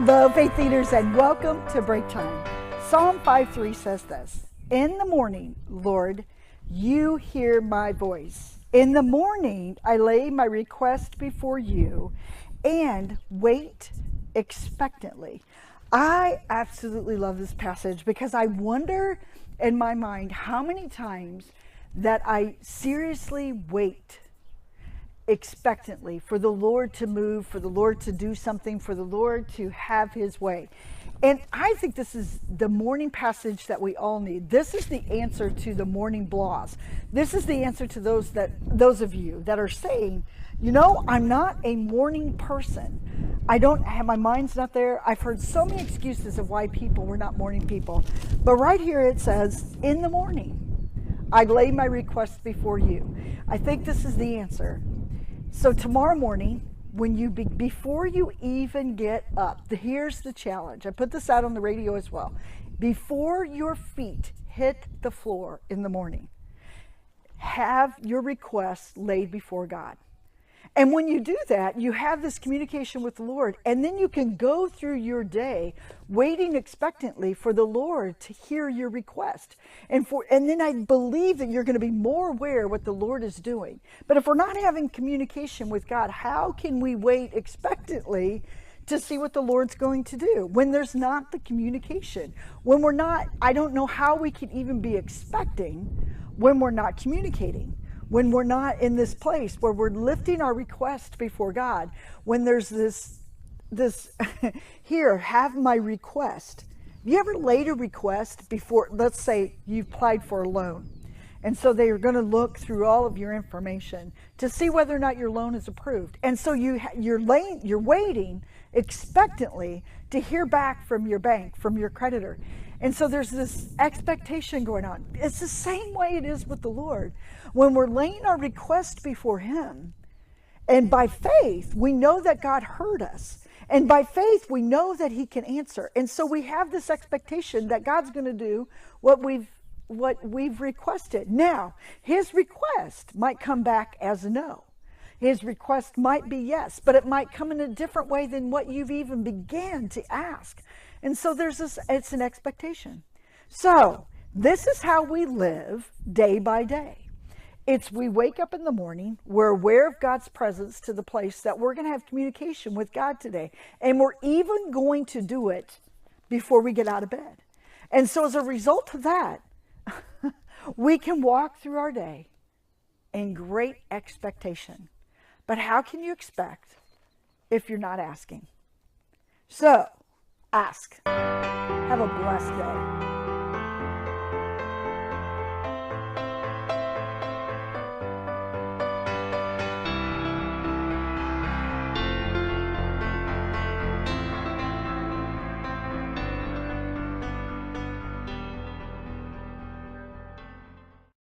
Hello, faith leaders, and welcome to Breaktime. Psalm 5:3 says this: In the morning, Lord, you hear my voice. In the morning, I lay my request before you and wait expectantly. I absolutely love this passage because I wonder in my mind how many times that I seriously wait expectantly for the Lord to move, for the Lord to do something, for the Lord to have his way. And I think this is the morning passage that we all need. This is the answer to the morning blahs. This is the answer to those of you that are saying, you know, I'm not a morning person. I don't have, my mind's not there. I've heard so many excuses of why we're not morning people. But right here it says, in the morning, I lay my request before you. I think this is the answer. So tomorrow morning, before you even get up, here's the challenge. I put this out on the radio as well. Before your feet hit the floor in the morning, have your requests laid before God. And when you do that, you have this communication with the Lord, and then you can go through your day waiting expectantly for the Lord to hear your request. And then I believe that you're going to be more aware what the Lord is doing. But if we're not having communication with God, how can we wait expectantly to see what the Lord's going to do when there's not the communication? When we're not, I don't know how we can even be expecting when we're not communicating. When we're not in this place where we're lifting our request before God, when there's this here, have my request. You ever laid a request before, let's say you applied for a loan, and so they are going to look through all of your information to see whether or not your loan is approved. And so you're waiting expectantly to hear back from your bank, from your creditor. And so there's this expectation going on. It's the same way it is with the Lord. When we're laying our request before him, and by faith, we know that God heard us. And by faith, we know that he can answer. And so we have this expectation that God's going to do what we've requested. Now, his request might come back as a no. His request might be yes, but it might come in a different way than what you've even began to ask. And so it's an expectation. So this is how we live day by day. We wake up in the morning, we're aware of God's presence to the place that we're going to have communication with God today. And we're even going to do it before we get out of bed. And so as a result of that, we can walk through our day in great expectation. But how can you expect if you're not asking? So, ask. Have a blessed day.